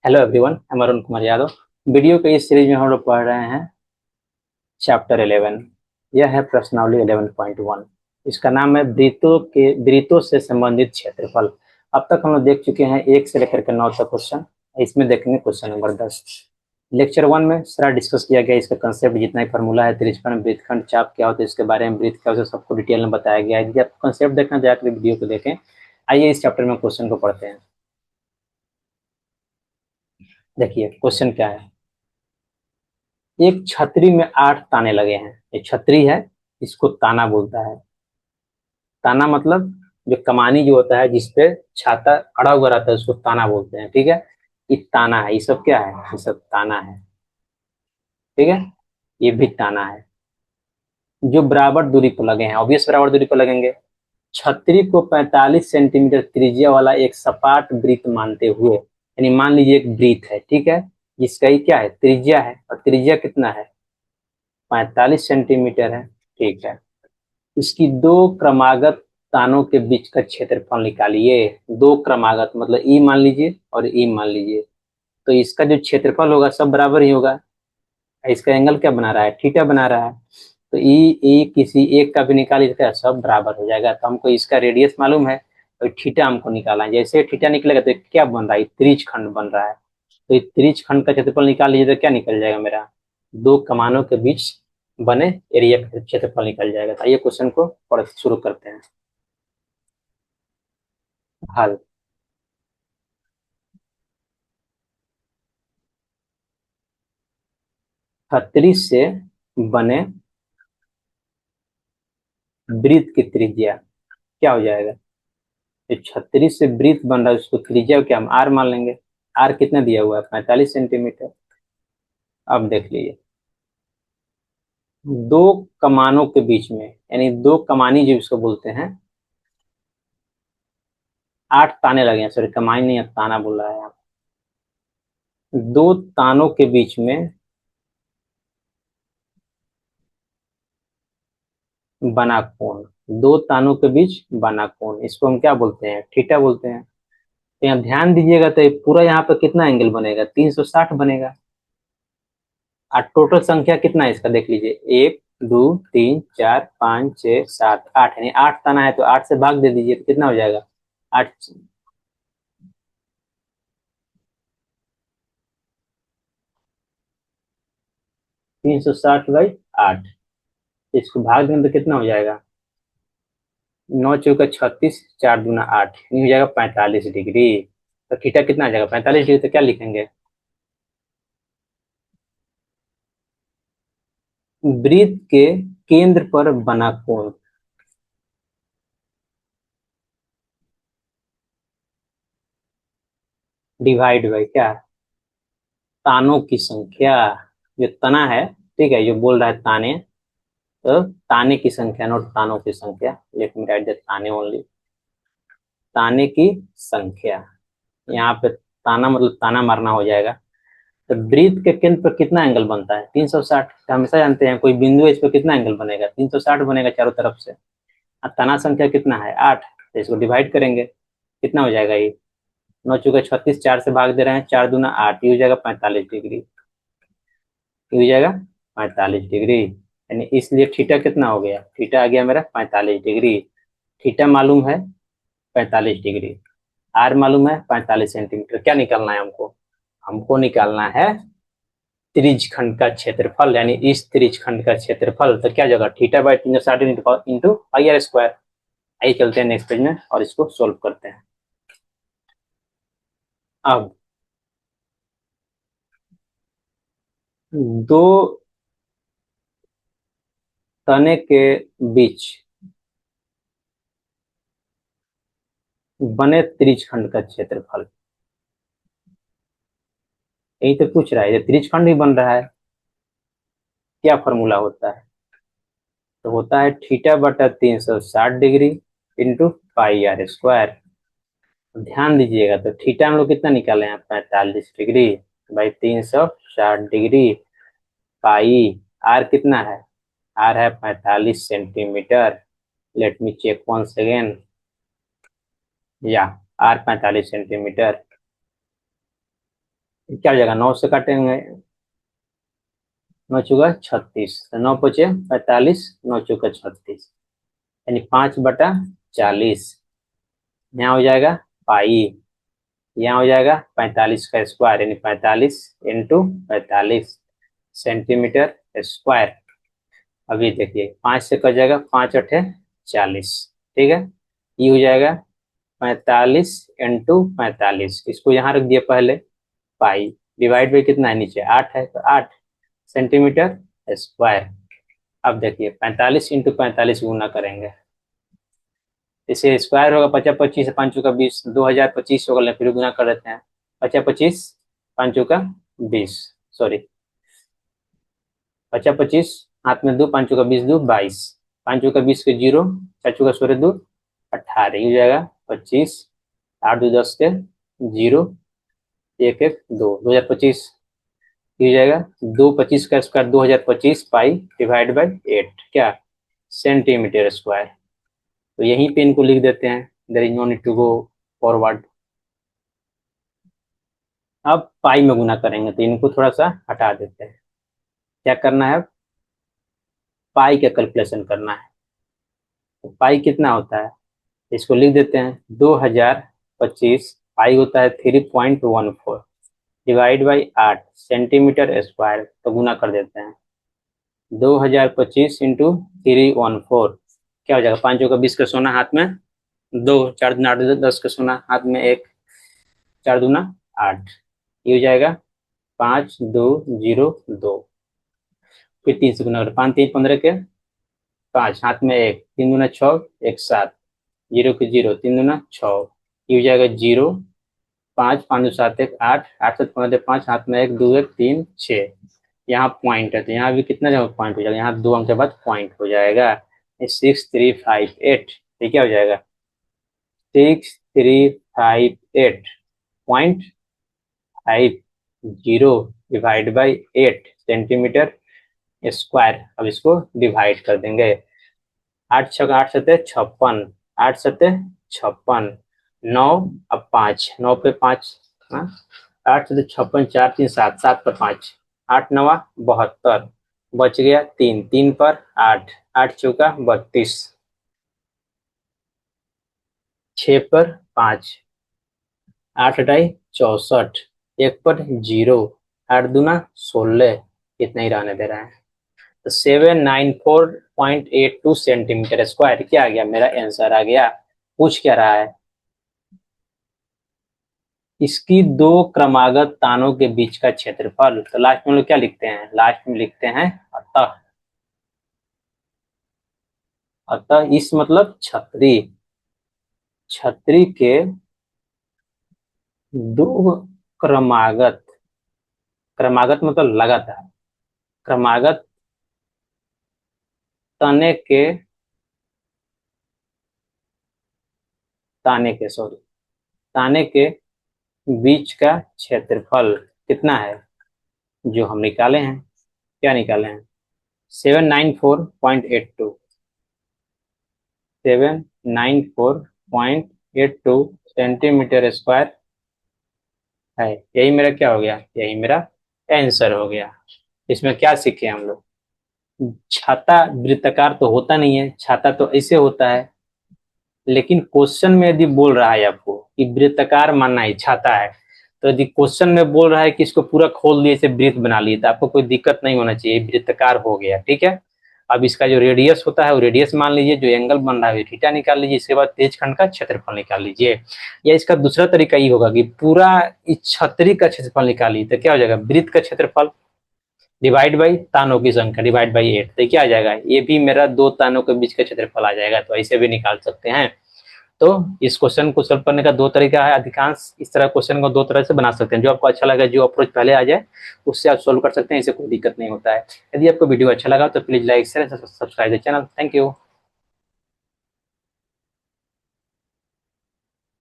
Hello everyone, मैं Arun Kumar Yadav. Video के इस सीरीज में हम लोग पढ़ रहे हैं चैप्टर 11। यह है प्रश्नावली 11.1। इसका नाम है वृत्तों से संबंधित क्षेत्रफल। अब तक हम लोग देख चुके हैं 1 से लेकर के 9 तक क्वेश्चन। इसमें देखेंगे क्वेश्चन नंबर 10। लेक्चर 1 में सारा डिस्कस किया गया, इसका कंसेप्ट जितना ही फॉर्मूला है, त्रिज्यखंड, वृत्तखंड, चाप क्या होता है, इसके बारे में, वृत्त क्या होता है, सबको डिटेल में बताया गया है। यदि आप कंसेप्ट देखना जाकर वीडियो को देखें। आइए इस चैप्टर में क्वेश्चन को पढ़ते हैं। देखिए क्वेश्चन क्या है। एक छतरी में 8 ताने लगे हैं। एक छतरी है, इसको ताना बोलता है। ताना मतलब जो कमानी जो होता है, जिसपे छाता अड़ा हुआ रहता है, उसको ताना बोलते हैं। ठीक है, ये ताना है। ये सब क्या है? ये सब ताना है। ठीक है, ये भी ताना है। जो बराबर दूरी पर लगे हैं, ऑब्वियस बराबर दूरी पर लगेंगे। छतरी को 45 सेंटीमीटर त्रिज्या वाला एक सपाट वृत्त मानते हुए, यानी मान लीजिए एक वृत्त है, ठीक है, जिसका ही क्या है? त्रिज्या है। और त्रिज्या कितना है? 45 सेंटीमीटर है। ठीक है, इसकी दो क्रमागत तानों के बीच का क्षेत्रफल निकालिए। दो क्रमागत मतलब ई मान लीजिए और ई मान लीजिए, तो इसका जो क्षेत्रफल होगा सब बराबर ही होगा। इसका एंगल क्या बना रहा है? थीटा बना रहा है। तो ई ई किसी एक का भी निकाल इसका सब बराबर हो जाएगा। तो हमको इसका रेडियस मालूम है और थीटा हमको निकालना है। जैसे थीटा निकलेगा तो क्या बन रहा है? त्रिज खंड बन रहा है। तो इस त्रिज खंड का क्षेत्रफल निकाल लीजिए तो क्या निकल जाएगा मेरा? दो कमानों के बीच बने एरिया का क्षेत्रफल निकल जाएगा। तो आइए क्वेश्चन को पढ़ शुरू करते हैं। हल। 36 से बने वृत्त की त्रिज्या क्या हो जाएगा? जो 36 से वृत्त बन रहा है उसको त्रिज्या क्या हम आर मान लेंगे। आर कितना दिया हुआ है? 45 सेंटीमीटर। अब देख लीजिए, दो कमानों के बीच में, यानी दो कमानी जो इसको बोलते हैं, 8 ताने लगे हैं। सॉरी, कमानी नहीं, ताना बोल रहा है यहाँ। दो तानों के बीच में बना कोण। दो तानों के बीच बना कोण, इसको हम क्या बोलते हैं? थीटा बोलते हैं। तो यहाँ ध्यान दीजिएगा, तो पूरा यहाँ पे कितना एंगल बनेगा? 360 बनेगा। और टोटल संख्या कितना है इसका देख लीजिए, 1 2 3 4 5 6 7 8, यानी 8 ताना है। तो 8 से भाग दे दीजिए तो कितना हो जाएगा? 8। 360/8। इसको भाग देंगे तो कितना हो जाएगा? 9 × 4 = 36, 4 × 2 = 8, नहीं हो जाएगा 45 डिग्री। तो थीटा कितना आ जाएगा? 45 डिग्री। तो क्या लिखेंगे? वृत्त के केंद्र पर बना कोण डिवाइड बाई क्या? तानों की संख्या। जो तना है, ठीक है, जो बोल रहा है ताने, तो ताने की संख्या, नोट तानों की संख्या। लेट मी राइट द ताने ओनली। ताने की संख्या। यहाँ पे ताना मतलब ताना मारना हो जाएगा। तो वृत्त के केंद्र पर कितना एंगल बनता है? 360। तो हमेशा जानते हैं कोई बिंदु है, इस पर कितना एंगल बनेगा? 360 बनेगा चारों तरफ से। अब तना संख्या कितना है? 8। तो इसको डिवाइड करेंगे, कितना हो जाएगा ये? 9 × 36, 4 से भाग दे रहे हैं, 4 × 2 = 8, ये हो जाएगा 45 डिग्री। ये हो जाएगा 45 डिग्री। यानी इसलिए थीटा कितना हो गया? थीटा आ गया मेरा 45 डिग्री। थीटा मालूम है 45 डिग्री। आर मालूम है 45 सेंटीमीटर। क्या निकालना है हमको? हमको निकालना है त्रिज्यखंड का क्षेत्रफल, यानी इस त्रिज्यखंड का क्षेत्रफल। तो क्या जगह? थीटा/360 इंटू पाई आर स्क्वायर। आइए चलते हैं नेक्स्ट पेज में और इसको सोल्व करते हैं। अब दो तने के बीच बने त्रिज्यखंड का क्षेत्रफल, यही तो पूछ रहा है। ये त्रिज्यखंड भी बन रहा है, क्या फॉर्मूला होता है? तो होता है theta degree into pi r square. ध्यान दीजिएगा, तो थीटा हम लोग कितना निकाले हैं? 45 degree by 360 degree. Pi r कितना है? आर है 45 centimetre. Let me check once again. या आर 45 सेंटीमीटर। क्या हो जाएगा, 9 से काटेंगे, 9 चौका 36, तो 9 पचे 45, 9 चौका 36, यानी 5/40। यहाँ हो जाएगा पाई, यहाँ हो जाएगा 45 का स्क्वायर, यानी 45 इंटू 45 सेंटीमीटर स्क्वायर। अभी देखिए 5 से कट जाएगा, 5 × 8 = 40, ठीक है। ये हो जाएगा 45 इंटू 45, इसको यहाँ रख दिया पहले, पाई डिवाइड बाई कितना है, नीचे 8 है, तो 8 सेंटीमीटर स्क्वायर। अब देखिए 45 इंटू 45 गुना करेंगे, इसे स्क्वायर होगा, 50 25 5 × 20, 2025 होगा, फिर गुना कर देते हैं, 50 25 5 × 20, सॉरी 50 25 हाथ में 2, 5 × 20 2 22, 5 × 20 के 0, 4 × 16 2 18, हो जाएगा 25, 8 2 10 के 0, 1 1 2, 2025 हो जाएगा 2, 25 का स्क्वायर 2025 पाई डिवाइड बाई 8, क्या सेंटीमीटर स्क्वायर। तो यहीं पे इनको लिख देते हैं, there is no need to go forward. अब पाई में गुना करेंगे, तो इनको थोड़ा सा हटा देते हैं। क्या करना है, पाई का कैलकुलेशन करना है। तो पाई कितना होता है, इसको लिख देते हैं 2025, पाई होता है 3.14 डिवाइड बाई 8 सेंटीमीटर स्क्वायर, तो गुना कर देते हैं 2025 इंटू 314, क्या हो जाएगा, 5 × 20 का सोना हाथ में 2, 4 दूना 8, 10 का सोना हाथ में 1, 4 दूना 8, ये हो जाएगा 5 2 0 2, फिर 3 से गुना करें, 5 3 15 के 5, हाथ में 1, 3 दूना 6, 1 7, 0 के 0, 3 दूना 6, ये हो जाएगा 0, 5 5 2 7 1 8, 8 7 15 5, हाथ में 1 2 1 3 6, यहाँ पॉइंट है, तो यहाँ भी कितना जगह पॉइंट हो जाएगा, यहाँ 2 अंक के बाद पॉइंट हो जाएगा, 6358, ये क्या हो जाएगा 6358.50 डिवाइड बाई 8 सेंटीमीटर स्क्वायर। अब इसको डिवाइड कर देंगे, 8 6 8 7 56, 8 7 56, 9 अब 5, 9 पे 5, 8 7 56, 4 3 7, 7 पर 5, 8 9 72, बच गया 3, 3 पर 8, 8 चौका 32, 6 पर 5, 8 अठाई 64, 1 पर 0, 8 दूना 16, इतना ही रहने दे रहा है। तो 794.82 सेंटीमीटर स्क्वायर क्या आ गया, मेरा आंसर आ गया। पूछ क्या रहा है, इसकी दो क्रमागत तानों के बीच का क्षेत्रफल। तो लास्ट में लोग क्या लिखते हैं, लास्ट में लिखते हैं अतः। अतः इस मतलब छतरी, छतरी के दो क्रमागत, क्रमागत मतलब लगातार, क्रमागत तने के, ताने के सॉरी ताने के बीच का क्षेत्रफल कितना है, जो हम निकाले हैं, क्या निकाले हैं 794.82, 794.82 सेंटीमीटर स्क्वायर है। यही मेरा क्या हो गया, यही मेरा आंसर हो गया। इसमें क्या सीखे हम लोग, छाता वृत्ताकार तो होता नहीं है, छाता तो ऐसे होता है, लेकिन क्वेश्चन में यदि बोल रहा है आपको कि वृत्ताकार मानना है, छाता है, तो यदि क्वेश्चन में बोल रहा है कि इसको पूरा खोल दिए, इसे वृत्त बना लिए, तो आपको कोई दिक्कत नहीं होना चाहिए, वृत्ताकार हो गया, ठीक है। अब इसका जो रेडियस होता है वो रेडियस मान लीजिए, जो एंगल बन रहा है थीटा निकाल लीजिए, इसके बाद तेज खंड का क्षेत्रफल निकाल लीजिए। या इसका दूसरा तरीका ये होगा कि पूरा इस छतरी का क्षेत्रफल निकालिए, तो क्या हो जाएगा वृत्त का क्षेत्रफल डिवाइड बाई तानों की संख्या डिवाइड बाई 8, तो क्या आ जाएगा, ये भी मेरा दो तानों के बीच का क्षेत्रफल आ जाएगा। तो ऐसे भी निकाल सकते हैं। तो इस क्वेश्चन को सॉल्व करने का दो तरीका है, अधिकांश इस तरह क्वेश्चन को दो तरह से बना सकते हैं, जो आपको अच्छा लगे, जो अप्रोच पहले आ जाए उससे आप सोल्व कर सकते हैं, इससे कोई दिक्कत नहीं होता है। यदि आपको वीडियो अच्छा लगा तो please like share subscribe the channel. Thank you.